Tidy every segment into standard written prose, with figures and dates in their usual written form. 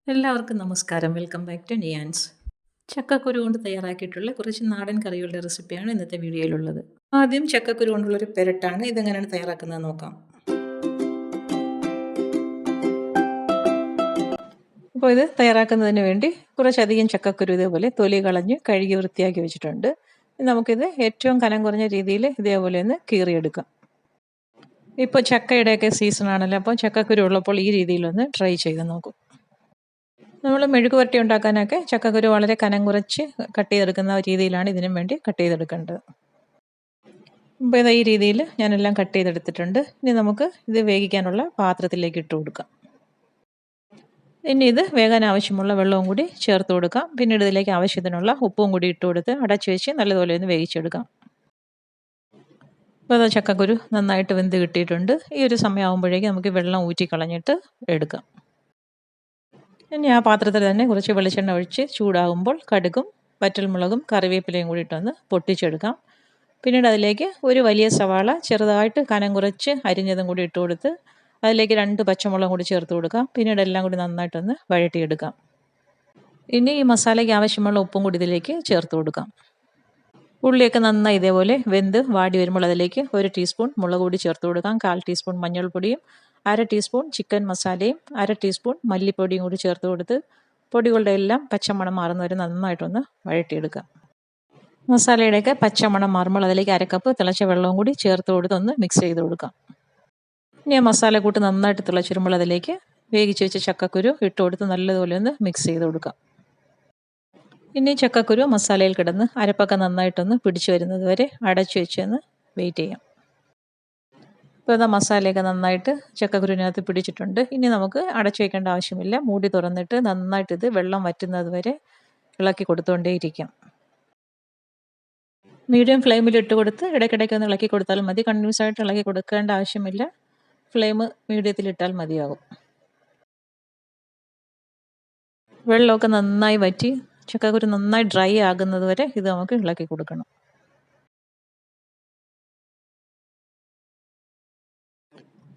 എല്ലാവർക്കും നമസ്കാരം. Welcome back to Niyans. ചക്കക്കുരു കൊണ്ട് തയ്യാറാക്കിയിട്ടുള്ള കുറച്ച് നാടൻ കറികളുടെ റെസിപ്പിയാണ് ഇന്നത്തെ വീഡിയോയിലുള്ളത്. ആദ്യം ചക്കക്കുരു കൊണ്ടുള്ളൊരു പെരട്ടാണ്. ഇതെങ്ങനെയാണ് തയ്യാറാക്കുന്നത് നോക്കാം. അപ്പോൾ ഇത് തയ്യാറാക്കുന്നതിന് വേണ്ടി കുറച്ചധികം ചക്കക്കുരു ഇതേപോലെ തൊലി കളഞ്ഞ് കഴുകി വൃത്തിയാക്കി വെച്ചിട്ടുണ്ട്. നമുക്കിത് ഏറ്റവും കനം കുറഞ്ഞ രീതിയിൽ ഇതേപോലെ ഒന്ന് കീറിയെടുക്കാം. ഇപ്പോൾ ചക്കയുടെയൊക്കെ സീസണാണല്ലോ, അപ്പോൾ ചക്കക്കുരു ഉള്ളപ്പോൾ ഈ രീതിയിലൊന്ന് ട്രൈ ചെയ്ത് നോക്കും. നമ്മൾ മെഴുകുവരട്ടി ഉണ്ടാക്കാനൊക്കെ ചക്കക്കുരു വളരെ കനം കുറച്ച് കട്ട് ചെയ്തെടുക്കുന്ന രീതിയിലാണ് ഇതിനും വേണ്ടി കട്ട് ചെയ്തെടുക്കേണ്ടത്. ഇപ്പോൾ ഇത് ഈ രീതിയിൽ ഞാനെല്ലാം കട്ട് ചെയ്തെടുത്തിട്ടുണ്ട്. ഇനി നമുക്ക് ഇത് വേവിക്കാനുള്ള പാത്രത്തിലേക്ക് ഇട്ട് കൊടുക്കാം. ഇനി ഇത് വേകാൻ ആവശ്യമുള്ള വെള്ളവും കൂടി ചേർത്ത് കൊടുക്കാം. പിന്നീട് ഇതിലേക്ക് ആവശ്യത്തിനുള്ള ഉപ്പും കൂടി ഇട്ട് കൊടുത്ത് അടച്ചു വെച്ച് നല്ലതുപോലെ ഒന്ന് വേവിച്ചെടുക്കാം. ഇപ്പോൾ അത് ചക്കക്കുരു നന്നായിട്ട് വെന്ത് കിട്ടിയിട്ടുണ്ട്. ഈ ഒരു സമയമാകുമ്പോഴേക്കും നമുക്ക് വെള്ളം ഊറ്റി കളഞ്ഞിട്ട് എടുക്കാം. ഇനി ആ പാത്രത്തിൽ തന്നെ കുറച്ച് വെളിച്ചെണ്ണ ഒഴിച്ച് ചൂടാകുമ്പോൾ കടുകും വറ്റൽമുളകും കറിവേപ്പിലയും കൂടി ഇട്ടൊന്ന് പൊട്ടിച്ചെടുക്കാം. പിന്നീട് അതിലേക്ക് ഒരു വലിയ സവാള ചെറുതായിട്ട് കനം കുറച്ച് അരിഞ്ഞതും കൂടി ഇട്ട് കൊടുത്ത് അതിലേക്ക് 2 പച്ചമുളകും കൂടി ചേർത്ത് കൊടുക്കാം. പിന്നീട് എല്ലാം കൂടി നന്നായിട്ടൊന്ന് വഴറ്റിയെടുക്കാം. ഇനി ഈ മസാലയ്ക്ക് ആവശ്യമുള്ള ഉപ്പും കൂടി ഇതിലേക്ക് ചേർത്ത് കൊടുക്കാം. ഉള്ളിയൊക്കെ നന്നായി ഇതേപോലെ വെന്ത് വാടി വരുമ്പോൾ അതിലേക്ക് 1 ടീസ്പൂൺ മുളക് പൊടി ചേർത്ത് കൊടുക്കാം. 1/4 ടീസ്പൂൺ മഞ്ഞൾപ്പൊടിയും 1/2 ടീസ്പൂൺ ചിക്കൻ മസാലയും 1/2 ടീസ്പൂൺ മല്ലിപ്പൊടിയും കൂടി ചേർത്ത് കൊടുത്ത് പൊടികളുടെ എല്ലാം പച്ചമണം മാറുന്നവരെ നന്നായിട്ടൊന്ന് വഴറ്റിയെടുക്കാം. മസാലയുടെയൊക്കെ പച്ചമണം മാറുമ്പോൾ അതിലേക്ക് 1/2 കപ്പ് തിളച്ച വെള്ളവും കൂടി ചേർത്ത് കൊടുത്ത് ഒന്ന് മിക്സ് ചെയ്ത് കൊടുക്കാം. ഇനി ആ മസാല കൂട്ട് നന്നായിട്ട് തിളച്ചിരുമ്പോൾ അതിലേക്ക് വേവിച്ച് വെച്ച ചക്കക്കുരു ഇട്ട് കൊടുത്ത് നല്ലതുപോലെ ഒന്ന് മിക്സ് ചെയ്ത് കൊടുക്കാം. ഇനി ചക്കക്കുരു മസാലയിൽ കിടന്ന് അരപ്പൊക്കെ നന്നായിട്ടൊന്ന് പിടിച്ചു വരുന്നത് വരെ അടച്ചു വെച്ചൊന്ന് വെയിറ്റ് ചെയ്യാം. ഇപ്പോൾ ഇതാ മസാലയൊക്കെ നന്നായിട്ട് ചക്കക്കുരുവിനകത്ത് പിടിച്ചിട്ടുണ്ട്. ഇനി നമുക്ക് അടച്ചു വയ്ക്കേണ്ട ആവശ്യമില്ല. മൂടി തുറന്നിട്ട് നന്നായിട്ട് ഇത് വെള്ളം വറ്റുന്നത് വരെ ഇളക്കി കൊടുത്തുകൊണ്ടേയിരിക്കാം. മീഡിയം ഫ്ലെയിമിൽ ഇട്ട് കൊടുത്ത് ഇടയ്ക്കിടയ്ക്ക് ഒന്ന് ഇളക്കി കൊടുത്താൽ മതി. കണ്ടിന്യൂസ് ആയിട്ട് ഇളക്കി കൊടുക്കേണ്ട ആവശ്യമില്ല. ഫ്ലെയിം മീഡിയത്തിലിട്ടാൽ മതിയാകും. വെള്ളമൊക്കെ നന്നായി വറ്റി ചക്കക്കുരു നന്നായി ഡ്രൈ ആകുന്നത് വരെ ഇത് നമുക്ക് ഇളക്കി കൊടുക്കണം.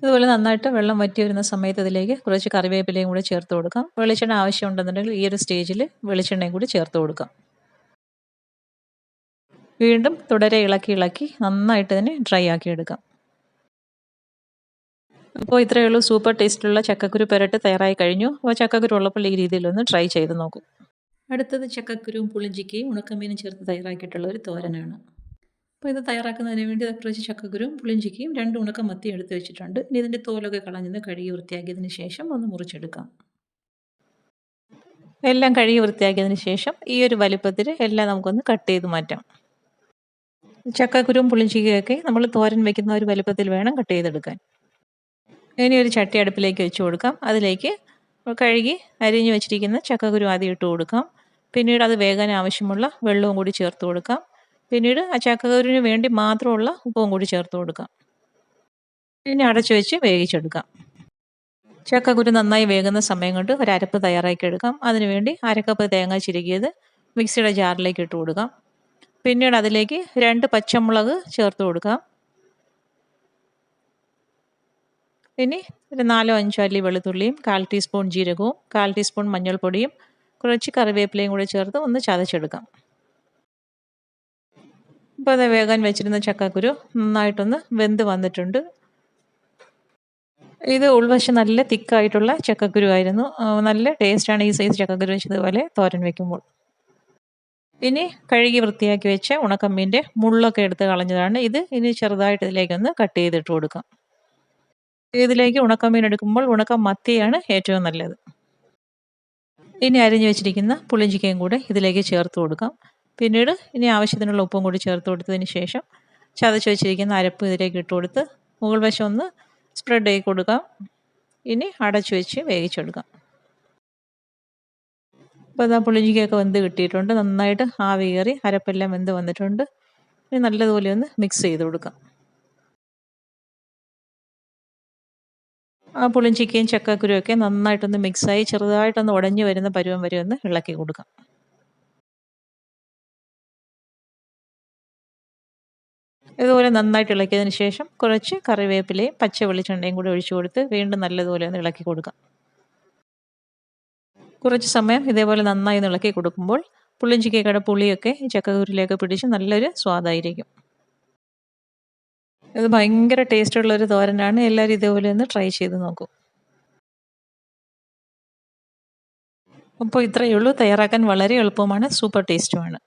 ഇതുപോലെ നന്നായിട്ട് വെള്ളം വറ്റി വരുന്ന സമയത്ത് ഇതിലേക്ക് കുറച്ച് കറിവേപ്പിലയും കൂടി ചേർത്ത് കൊടുക്കാം. വെളിച്ചെണ്ണ ആവശ്യമുണ്ടെന്നുണ്ടെങ്കിൽ ഈ ഒരു സ്റ്റേജിൽ വെളിച്ചെണ്ണയും കൂടി ചേർത്ത് കൊടുക്കാം. വീണ്ടും തുടരെ ഇളക്കി നന്നായിട്ട് തന്നെ ഡ്രൈ ആക്കി എടുക്കാം. അപ്പോൾ ഇത്രയേ ഉള്ളൂ. സൂപ്പർ ടേസ്റ്റുള്ള ചക്കക്കുരു പെരട്ട് തയ്യാറായി കഴിഞ്ഞു. അപ്പോൾ ചക്കക്കുരു ഉള്ളപ്പോൾ ഈ രീതിയിലൊന്ന് ട്രൈ ചെയ്ത് നോക്കൂ. അടുത്തത് ചക്കക്കുരുവും പുളിഞ്ചിക്കയും ഉണക്കമീനും ചേർത്ത് തയ്യാറാക്കിയിട്ടുള്ള ഒരു തോരനാണ്. അപ്പോൾ ഇത് തയ്യാറാക്കുന്നതിന് വേണ്ടി കുറച്ച് ചക്കക്കുരുവും പുളിഞ്ചിക്കയും 2 ഉണക്ക മത്തിയും എടുത്ത് വെച്ചിട്ടുണ്ട്. ഇനി ഇതിൻ്റെ തോലൊക്കെ കളഞ്ഞ് കഴുകി വൃത്തിയാക്കിയതിന് ശേഷം ഒന്ന് മുറിച്ചെടുക്കാം. എല്ലാം കഴുകി വൃത്തിയാക്കിയതിന് ശേഷം ഈ ഒരു വലിപ്പത്തിൽ എല്ലാം നമുക്കൊന്ന് കട്ട് ചെയ്ത് മാറ്റാം. ചക്കക്കുരുവും പുളിഞ്ചിക്കയൊക്കെ നമ്മൾ തോരൻ വയ്ക്കുന്ന ഒരു വലിപ്പത്തിൽ വേണം കട്ട് ചെയ്തെടുക്കാൻ. ഇനി ഒരു ചട്ടി അടുപ്പിലേക്ക് വെച്ച് കൊടുക്കാം. അതിലേക്ക് കഴുകി അരിഞ്ഞു വെച്ചിരിക്കുന്ന ചക്കക്കുരു ആദ്യം ഇട്ട് കൊടുക്കാം. പിന്നീട് അത് വേകാൻ ആവശ്യമുള്ള വെള്ളവും കൂടി ചേർത്ത് കൊടുക്കാം. പിന്നീട് ആ ചക്കക്കുരുവിന് വേണ്ടി മാത്രമുള്ള ഉപ്പും കൂടി ചേർത്ത് കൊടുക്കാം. ഇനി അടച്ചു വെച്ച് വേവിച്ചെടുക്കാം. ചക്കക്കുരു നന്നായി വേകുന്ന സമയം കൊണ്ട് ഒരു അരപ്പ് തയ്യാറാക്കി എടുക്കാം. അതിനുവേണ്ടി 1/2 കപ്പ് തേങ്ങ ചിരകിയത് മിക്സിയുടെ ജാറിലേക്ക് ഇട്ട് കൊടുക്കാം. പിന്നീട് അതിലേക്ക് 2 പച്ചമുളക് ചേർത്ത് കൊടുക്കാം. ഇനി ഒരു 4-5 അല്ലി വെളുത്തുള്ളിയും 1/4 ടീസ്പൂൺ ജീരകവും 1/4 ടീസ്പൂൺ മഞ്ഞൾപ്പൊടിയും കുറച്ച് കറിവേപ്പിലയും കൂടി ചേർത്ത് ഒന്ന് ചതച്ചെടുക്കാം. ഇപ്പോൾ അത് വേകാൻ വെച്ചിരുന്ന ചക്കക്കുരു നന്നായിട്ടൊന്ന് വെന്ത് വന്നിട്ടുണ്ട്. ഇത് ഉൾവശം നല്ല തിക്കായിട്ടുള്ള ചക്കക്കുരു ആയിരുന്നു. നല്ല ടേസ്റ്റാണ് ഈ സൈസ് ചക്കക്കുരു വെച്ചതുപോലെ തോരൻ വെക്കുമ്പോൾ. ഇനി കഴുകി വൃത്തിയാക്കി വെച്ച ഉണക്കമ്മീൻ്റെ മുള്ളൊക്കെ എടുത്ത് കളഞ്ഞതാണ് ഇത്. ഇനി ചെറുതായിട്ട് ഇതിലേക്കൊന്ന് കട്ട് ചെയ്തിട്ട് കൊടുക്കാം. ഇതിലേക്ക് ഉണക്കമീൻ എടുക്കുമ്പോൾ ഉണക്ക മത്തിയാണ് ഏറ്റവും നല്ലത്. ഇനി അരിഞ്ഞു വെച്ചിരിക്കുന്ന പുളിഞ്ചിക്കയും കൂടെ ഇതിലേക്ക് ചേർത്ത് കൊടുക്കാം. പിന്നീട് ഇനി ആവശ്യത്തിനുള്ള ഉപ്പും കൂടി ചേർത്ത് കൊടുത്തതിന് ശേഷം ചതച്ച് വെച്ചിരിക്കുന്ന അരപ്പ് ഇതിലേക്ക് ഇട്ട് കൊടുത്ത് മുകൾ വശം ഒന്ന് സ്പ്രെഡ് ചെയ്ത് കൊടുക്കാം. ഇനി അടച്ചു വെച്ച് വേവിച്ചെടുക്കാം. അപ്പോൾ ഇതാ പുളിഞ്ചിക്കയൊക്കെ വെന്ത് കിട്ടിയിട്ടുണ്ട്. നന്നായിട്ട് ആവി കയറി അരപ്പെല്ലാം വെന്ത് വന്നിട്ടുണ്ട്. ഇനി നല്ലതുപോലെ ഒന്ന് മിക്സ് ചെയ്ത് കൊടുക്കാം. ആ പുളിഞ്ചിക്കയും ചക്കക്കുരുവൊക്കെ നന്നായിട്ടൊന്ന് മിക്സായി ചെറുതായിട്ടൊന്ന് ഉടഞ്ഞു വരുന്ന പരുവം വരെ ഒന്ന് ഇളക്കി കൊടുക്കാം. ഇതുപോലെ നന്നായിട്ട് ഇളക്കിയതിന് ശേഷം കുറച്ച് കറിവേപ്പിലയും പച്ച വെളിച്ചെണ്ണയും കൂടി ഒഴിച്ചു കൊടുത്ത് വീണ്ടും നല്ലതുപോലെ ഒന്ന് ഇളക്കി കൊടുക്കാം. കുറച്ച് സമയം ഇതേപോലെ നന്നായി ഇളക്കി കൊടുക്കുമ്പോൾ പുളിയിഞ്ചിക്കയുടെ പുളിയൊക്കെ ഈ ചക്കക്കുരുവിലേക്ക് പിടിച്ച് നല്ലൊരു സ്വാദായിരിക്കും. ഇത് ഭയങ്കര ടേസ്റ്റുള്ളൊരു തോരനാണ്. എല്ലാവരും ഇതേപോലെ ഒന്ന് ട്രൈ ചെയ്ത് നോക്കൂ. അപ്പോൾ ഇത്രയേ ഉള്ളൂ. തയ്യാറാക്കാൻ വളരെ എളുപ്പമാണ്, സൂപ്പർ ടേസ്റ്റുമാണ്.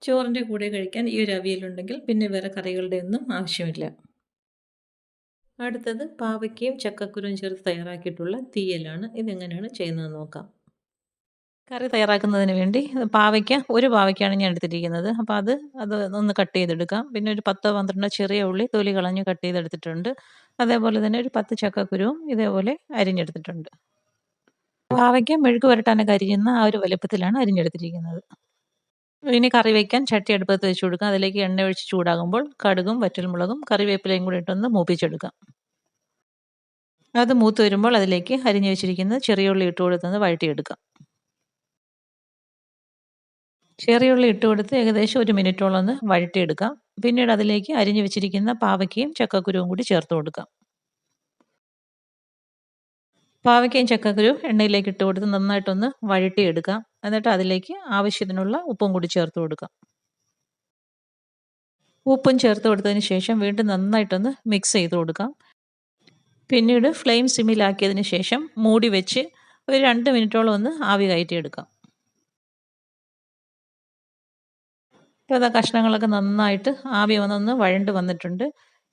ചോറിൻ്റെ കൂടെ കഴിക്കാൻ ഈ ഒരു അവിയലുണ്ടെങ്കിൽ പിന്നെ വേറെ കറികളുടെ ഒന്നും ആവശ്യമില്ല. അടുത്തത് പാവയ്ക്കയും ചക്കക്കുരുവും ചേർത്ത് തയ്യാറാക്കിയിട്ടുള്ള തീയലാണ്. ഇതെങ്ങനെയാണ് ചെയ്യുന്നതെന്ന് നോക്കാം. കറി തയ്യാറാക്കുന്നതിന് വേണ്ടി ഒരു പാവയ്ക്കാണ് ഞാൻ എടുത്തിരിക്കുന്നത്. അപ്പോൾ അത് ഒന്ന് കട്ട് ചെയ്തെടുക്കാം. പിന്നെ ഒരു 10-12 ചെറിയ ഉള്ളി തൊലി കളഞ്ഞ് കട്ട് ചെയ്തെടുത്തിട്ടുണ്ട്. അതേപോലെ തന്നെ ഒരു 10 ചക്കക്കുരുവും ഇതേപോലെ അരിഞ്ഞെടുത്തിട്ടുണ്ട്. പാവയ്ക്ക മെഴുക്ക് പുരട്ടാനൊക്കെ അരിയുന്ന ആ ഒരു വലുപ്പത്തിലാണ് അരിഞ്ഞെടുത്തിരിക്കുന്നത്. ഇനി കറി വയ്ക്കാൻ ചട്ടി അടുപ്പത്ത് വെച്ച് കൊടുക്കാം. അതിലേക്ക് എണ്ണ ഒഴിച്ച് ചൂടാകുമ്പോൾ കടുകും വറ്റൽമുളകും കറിവേപ്പിലയും കൂടി ഇട്ടൊന്ന് മൂപ്പിച്ചെടുക്കാം. അത് മൂത്ത് വരുമ്പോൾ അതിലേക്ക് അരിഞ്ഞു വെച്ചിരിക്കുന്ന ചെറിയ ഉള്ളി ഇട്ട് കൊടുത്തൊന്ന് വഴറ്റിയെടുക്കാം. ചെറിയ ഉള്ളി ഇട്ട് കൊടുത്ത് ഏകദേശം 1 മിനിറ്റോളം ഒന്ന് വഴറ്റിയെടുക്കാം. പിന്നീട് അതിലേക്ക് അരിഞ്ഞു വെച്ചിരിക്കുന്ന പാവയ്ക്കയും ചക്കക്കുരുവും കൂടി ചേർത്ത് കൊടുക്കാം. പാവയ്ക്കയും ചക്കക്കുരുവും എണ്ണയിലേക്ക് ഇട്ട് കൊടുത്ത് നന്നായിട്ടൊന്ന് വഴറ്റിയെടുക്കാം. എന്നിട്ട് അതിലേക്ക് ആവശ്യത്തിനുള്ള ഉപ്പും കൂടി ചേർത്ത് കൊടുക്കാം. ഉപ്പും ചേർത്ത് കൊടുത്തതിന് ശേഷം വീണ്ടും നന്നായിട്ടൊന്ന് മിക്സ് ചെയ്ത് കൊടുക്കാം. പിന്നീട് ഫ്ലെയിം സിമ്മിലാക്കിയതിന് ശേഷം മൂടി വെച്ച് ഒരു 2 മിനിറ്റോളം ഒന്ന് ആവി കയറ്റിയെടുക്കാം. ഇപ്പോൾ ഇതാ കഷ്ണങ്ങളൊക്കെ നന്നായിട്ട് ആവി വന്നൊന്ന് വഴണ്ട് വന്നിട്ടുണ്ട്.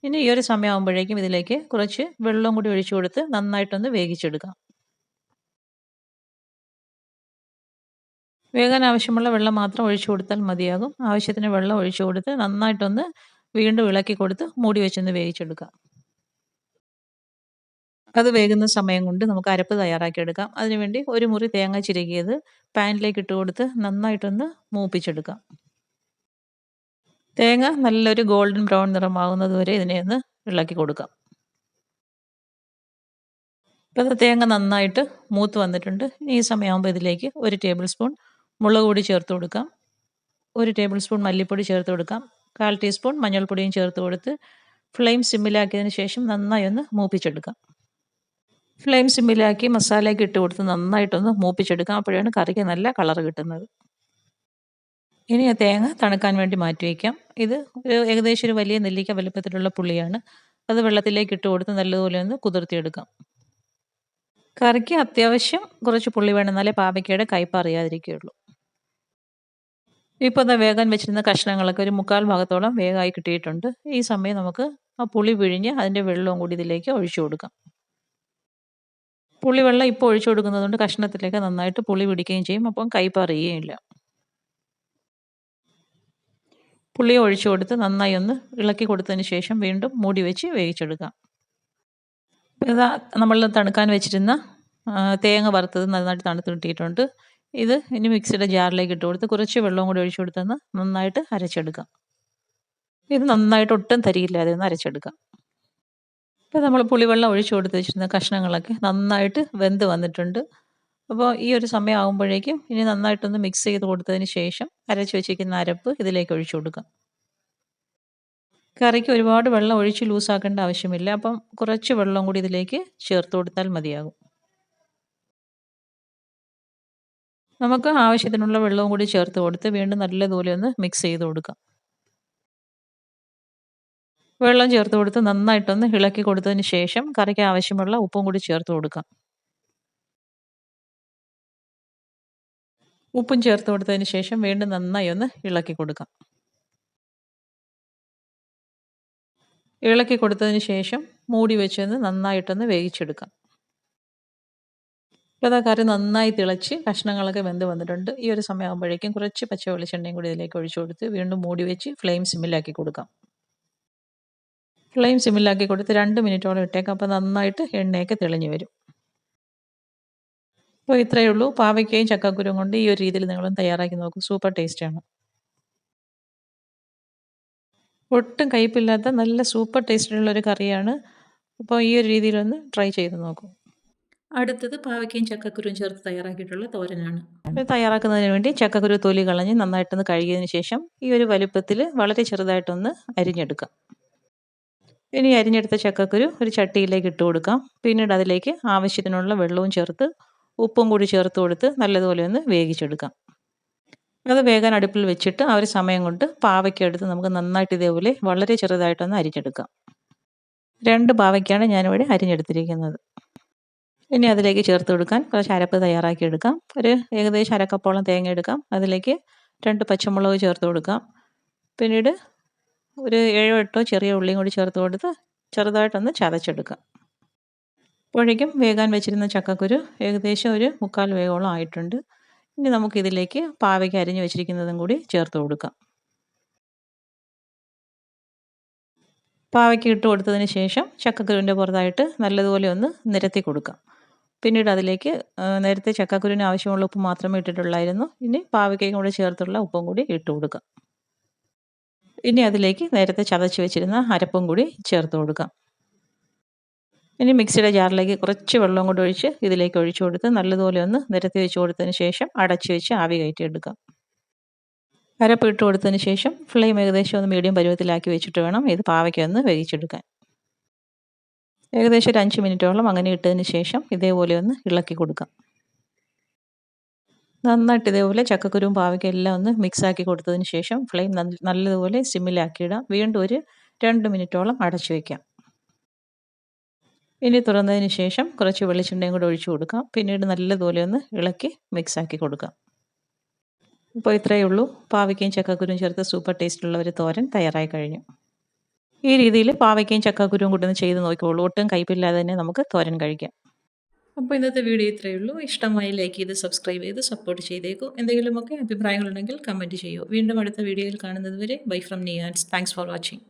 ഇനി ഈ ഒരു സമയമാകുമ്പോഴേക്കും ഇതിലേക്ക് കുറച്ച് വെള്ളം കൂടി ഒഴിച്ചു കൊടുത്ത് നന്നായിട്ടൊന്ന് വേവിച്ചെടുക്കാം. വേകാൻ ആവശ്യമുള്ള വെള്ളം മാത്രം ഒഴിച്ചു കൊടുത്താൽ മതിയാകും. ആവശ്യത്തിന് വെള്ളം ഒഴിച്ചു കൊടുത്ത് നന്നായിട്ടൊന്ന് വീണ്ടും ഇളക്കി കൊടുത്ത് മൂടി വെച്ചൊന്ന് വേവിച്ചെടുക്കാം. അത് വേകുന്ന സമയം കൊണ്ട് നമുക്ക് അരപ്പ് തയ്യാറാക്കിയെടുക്കാം. അതിനുവേണ്ടി ഒരു മുറി തേങ്ങ ചിരകിയത് പാനിലേക്ക് ഇട്ട് കൊടുത്ത് നന്നായിട്ടൊന്ന് മൂപ്പിച്ചെടുക്കാം. തേങ്ങ നല്ലൊരു ഗോൾഡൻ ബ്രൗൺ നിറമാകുന്നത് വരെ ഇതിനെ ഒന്ന് ഇളക്കി കൊടുക്കാം. ഇപ്പോൾ തേങ്ങ നന്നായിട്ട് മൂത്ത് വന്നിട്ടുണ്ട്. ഈ സമയമാകുമ്പോൾ ഇതിലേക്ക് 1 ടേബിൾ സ്പൂൺ മുളക് പൊടി ചേർത്ത് കൊടുക്കാം. 1 ടേബിൾ സ്പൂൺ മല്ലിപ്പൊടി ചേർത്ത് കൊടുക്കാം. 1/4 ടീസ്പൂൺ മഞ്ഞൾപ്പൊടിയും ചേർത്ത് കൊടുത്ത് ഫ്ലെയിം സിമ്മിലാക്കിയതിന് ശേഷം നന്നായി ഒന്ന് മൂപ്പിച്ചെടുക്കാം. ഫ്ലെയിം സിമ്മിലാക്കി മസാലയൊക്കെ ഇട്ട് കൊടുത്ത് നന്നായിട്ടൊന്ന് മൂപ്പിച്ചെടുക്കാം. അപ്പോഴാണ് കറിക്ക് നല്ല കളർ കിട്ടുന്നത്. ഇനി ആ തേങ്ങ തണുക്കാൻ വേണ്ടി മാറ്റി വയ്ക്കാം. ഇത് ഏകദേശം ഒരു വലിയ നെല്ലിക്ക വലുപ്പത്തിലുള്ള പുളിയാണ്. അത് വെള്ളത്തിലേക്ക് ഇട്ട് കൊടുത്ത് നല്ലതുപോലെ ഒന്ന് കുതിർത്തിയെടുക്കാം. കറിക്ക് അത്യാവശ്യം കുറച്ച് പുളി വേണം, എന്നാലേ പാവയ്ക്കയുടെ കയ്പ്പ് അറിയാതിരിക്കുകയുള്ളൂ. ഇപ്പോൾ വേകാൻ വെച്ചിരുന്ന കഷ്ണങ്ങളൊക്കെ ഒരു 1/4 ഭാഗത്തോളം വേഗമായി കിട്ടിയിട്ടുണ്ട്. ഈ സമയം നമുക്ക് ആ പുളി പിഴിഞ്ഞ് അതിൻ്റെ വെള്ളവും കൂടി ഇതിലേക്ക് ഒഴിച്ചു കൊടുക്കാം. പുളിവെള്ളം ഇപ്പോൾ ഒഴിച്ചു കൊടുക്കുന്നതുകൊണ്ട് കഷ്ണത്തിലേക്ക് നന്നായിട്ട് പുളി പിടിക്കുകയും ചെയ്യും. അപ്പം കയ്പ്പ് അറിയുകയില്ല. പുളി ഒഴിച്ചു കൊടുത്ത് നന്നായി ഒന്ന് ഇളക്കി കൊടുത്തതിന് ശേഷം വീണ്ടും മൂടി വെച്ച് വേവിച്ചെടുക്കാം. ഇതാ നമ്മൾ തണുക്കാൻ വെച്ചിരുന്ന തേങ്ങ വറുത്തത് നന്നായിട്ട് തണുത്ത് കിട്ടിയിട്ടുണ്ട്. ഇത് ഇനി മിക്സിയുടെ ജാറിലേക്ക് ഇട്ട് കൊടുത്ത് കുറച്ച് വെള്ളവും കൂടി ഒഴിച്ചു കൊടുത്തൊന്ന് നന്നായിട്ട് അരച്ചെടുക്കാം. ഇത് നന്നായിട്ട് ഒട്ടും തരിയില്ലാതെ ഒന്ന് അരച്ചെടുക്കാം. ഇപ്പോൾ നമ്മൾ പുളിവെള്ളം ഒഴിച്ചു കൊടുത്ത് വെച്ചിരുന്ന കഷ്ണങ്ങളൊക്കെ നന്നായിട്ട് വെന്ത് വന്നിട്ടുണ്ട്. അപ്പോൾ ഈ ഒരു സമയം ആകുമ്പോഴേക്കും ഇനി നന്നായിട്ടൊന്ന് മിക്സ് ചെയ്ത് കൊടുത്തതിന് ശേഷം അരച്ച് വെച്ചിരിക്കുന്ന അരപ്പ് ഇതിലേക്ക് ഒഴിച്ചു കൊടുക്കാം. കറിക്ക് ഒരുപാട് വെള്ളം ഒഴിച്ച് ലൂസാക്കേണ്ട ആവശ്യമില്ല. അപ്പം കുറച്ച് വെള്ളം കൂടി ഇതിലേക്ക് ചേർത്ത് കൊടുത്താൽ മതിയാകും. നമുക്ക് ആവശ്യത്തിനുള്ള വെള്ളവും കൂടി ചേർത്ത് കൊടുത്ത് വീണ്ടും നല്ലതുപോലെ ഒന്ന് മിക്സ് ചെയ്ത് കൊടുക്കാം. വെള്ളം ചേർത്ത് കൊടുത്ത് നന്നായിട്ടൊന്ന് ഇളക്കി കൊടുത്തതിന് ശേഷം കറിക്ക് ആവശ്യമുള്ള ഉപ്പും കൂടി ചേർത്ത് കൊടുക്കാം. ഉപ്പും ചേർത്ത് കൊടുത്തതിന് ശേഷം വീണ്ടും നന്നായി ഒന്ന് ഇളക്കി കൊടുക്കാം. ഇളക്കി കൊടുത്തതിന് ശേഷം മൂടി വെച്ചൊന്ന് നന്നായിട്ടൊന്ന് വേവിച്ചെടുക്കാം. ഇപ്പോൾ കറി നന്നായി തിളച്ച് കഷ്ണങ്ങളൊക്കെ വെന്ത് വന്നിട്ടുണ്ട്. ഈ ഒരു സമയമാകുമ്പോഴേക്കും കുറച്ച് പച്ച വെളിച്ചെണ്ണയും കൂടി ഇതിലേക്ക് ഒഴിച്ചു കൊടുത്ത് വീണ്ടും മൂടി വെച്ച് ഫ്ലെയിം സിമ്മിലാക്കി കൊടുക്കാം. ഫ്ലെയിം സിമ്മിലാക്കി കൊടുത്ത് 2 മിനിറ്റോളം ഇട്ടേക്കാം. അപ്പോൾ നന്നായിട്ട് എണ്ണയൊക്കെ തെളിഞ്ഞു വരും. അപ്പോൾ ഇത്രയേ ഉള്ളൂ. പാവയ്ക്കയും ചക്കക്കുരുവും കൊണ്ട് ഈ ഒരു രീതിയിൽ നിങ്ങളും തയ്യാറാക്കി നോക്കും. സൂപ്പർ ടേസ്റ്റാണ്. ഒട്ടും കയ്പില്ലാത്ത നല്ല സൂപ്പർ ടേസ്റ്റിലുള്ള ഒരു കറിയാണ്. അപ്പോൾ ഈ ഒരു രീതിയിലൊന്ന് ട്രൈ ചെയ്ത് നോക്കും. അടുത്തത് പാവയ്ക്കയും ചക്കക്കുരുവും ചേർത്ത് തയ്യാറാക്കിയിട്ടുള്ള തോരനാണ്. ഇത് തയ്യാറാക്കുന്നതിന് വേണ്ടി ചക്കക്കുരു തൊലി കളഞ്ഞ് നന്നായിട്ടൊന്ന് കഴുകിയതിന് ശേഷം ഈ ഒരു വലുപ്പത്തിൽ വളരെ ചെറുതായിട്ടൊന്ന് അരിഞ്ഞെടുക്കാം. ഇനി അരിഞ്ഞെടുത്ത ചക്കക്കുരു ഒരു ചട്ടിയിലേക്ക് ഇട്ട് കൊടുക്കാം. പിന്നീട് അതിലേക്ക് ആവശ്യത്തിനുള്ള വെള്ളവും ചേർത്ത് ഉപ്പും കൂടി ചേർത്ത് കൊടുത്ത് നല്ലതുപോലെ ഒന്ന് വേവിച്ചെടുക്കാം. അത് വേകാൻ അടുപ്പിൽ വെച്ചിട്ട് ആ ഒരു സമയം കൊണ്ട് പാവയ്ക്ക എടുത്ത് നമുക്ക് നന്നായിട്ട് ഇതേപോലെ വളരെ ചെറുതായിട്ടൊന്ന് അരിഞ്ഞെടുക്കാം. 2 പാവയ്ക്കാണ് ഞാനിവിടെ അരിഞ്ഞെടുത്തിരിക്കുന്നത്. ഇനി അതിലേക്ക് ചേർത്ത് കൊടുക്കാൻ കുറച്ച് അരപ്പ് തയ്യാറാക്കി എടുക്കാം. ഒരു ഏകദേശം അരക്കപ്പോളം തേങ്ങ എടുക്കാം. അതിലേക്ക് 2 പച്ചമുളക് ചേർത്ത് കൊടുക്കാം. പിന്നീട് ഒരു 7 8 ചെറിയ ഉള്ളിയും കൂടി ചേർത്ത് കൊടുത്ത് ചെറുതായിട്ടൊന്ന് ചതച്ചെടുക്കാം. അപ്പോഴേക്കും വേകാൻ വെച്ചിരുന്ന ചക്കക്കുരു ഏകദേശം ഒരു 3/4 വേവോളം ആയിട്ടുണ്ട്. ഇനി നമുക്കിതിലേക്ക് പാവയ്ക്ക അരിഞ്ഞു വെച്ചിരിക്കുന്നതും കൂടി ചേർത്ത് കൊടുക്കാം. പാവയ്ക്ക ഇട്ട് കൊടുത്തതിന് ശേഷം ചക്കക്കുരുവിൻ്റെ പുറത്തായിട്ട് നല്ലതുപോലെ ഒന്ന് നിരത്തി കൊടുക്കാം. പിന്നീട് അതിലേക്ക് നേരത്തെ ചക്കക്കുരുവിന് ആവശ്യമുള്ള ഉപ്പ് മാത്രമേ ഇട്ടിട്ടുള്ളായിരുന്നു. ഇനി പാവയ്ക്കയും കൂടി ചേർത്തുള്ള ഉപ്പും കൂടി ഇട്ട് കൊടുക്കാം. ഇനി അതിലേക്ക് നേരത്തെ ചതച്ച് വെച്ചിരുന്ന അരപ്പും കൂടി ചേർത്ത് കൊടുക്കാം. ഇനി മിക്സിയുടെ ജാറിലേക്ക് കുറച്ച് വെള്ളം കൂടി ഒഴിച്ച് ഇതിലേക്ക് ഒഴിച്ചു കൊടുത്ത് നല്ലതുപോലെ ഒന്ന് നിരത്തി വെച്ച് കൊടുത്തതിന് ശേഷം അടച്ച് വെച്ച് ആവി കയറ്റിയെടുക്കാം. അരപ്പ് ഇട്ട് കൊടുത്തതിന് ശേഷം ഫ്ലെയിം ഏകദേശം ഒന്ന് മീഡിയം പരുവത്തിലാക്കി വെച്ചിട്ട് വേണം ഇത് പാവയ്ക്ക ഒന്ന് വേവിച്ചെടുക്കാൻ. ഏകദേശം ഒരു 5 മിനിറ്റോളം അങ്ങനെ ഇട്ടതിന് ശേഷം ഇതേപോലെ ഒന്ന് ഇളക്കി കൊടുക്കാം. നന്നായിട്ട് ഇതേപോലെ ചക്കക്കുരുവും പാവയ്ക്കയും എല്ലാം ഒന്ന് മിക്സാക്കി കൊടുത്തതിന് ശേഷം ഫ്ലെയിം നല്ലതുപോലെ സിമ്മിലാക്കിയിടാം. വീണ്ടും ഒരു 2 മിനിറ്റോളം അടച്ചു വയ്ക്കാം. ഇനി തുറന്നതിന് ശേഷം കുറച്ച് വെളിച്ചെണ്ണയും കൂടി ഒഴിച്ചു കൊടുക്കാം. പിന്നീട് നല്ലതുപോലെ ഒന്ന് ഇളക്കി മിക്സാക്കി കൊടുക്കാം. അപ്പോൾ ഇത്രയേ ഉള്ളൂ. പാവയ്ക്കയും ചക്കക്കുരുവും ചേർത്ത് സൂപ്പർ ടേസ്റ്റുള്ള ഒരു തോരൻ തയ്യാറായി കഴിഞ്ഞു. ഈ രീതിയിൽ പാവയ്ക്കയും ചക്കക്കുരുവും കൂടി ഒന്ന് ചെയ്ത് നോക്കിക്കോളൂ. ഒട്ടും കയ്പില്ലാതെ തന്നെ നമുക്ക് തോരൻ കഴിക്കാം. അപ്പോൾ ഇന്നത്തെ വീഡിയോ ഇത്രയേ ഉള്ളൂ. ഇഷ്ടമായി ലൈക്ക് ചെയ്ത് സബ്സ്ക്രൈബ് ചെയ്ത് സപ്പോർട്ട് ചെയ്തേക്കൂ. എന്തെങ്കിലുമൊക്കെ അഭിപ്രായങ്ങളുണ്ടെങ്കിൽ കമൻറ്റ് ചെയ്യൂ. വീണ്ടും അടുത്ത വീഡിയോയിൽ കാണുന്നത് വരെ bye from Niyans. Thanks for watching.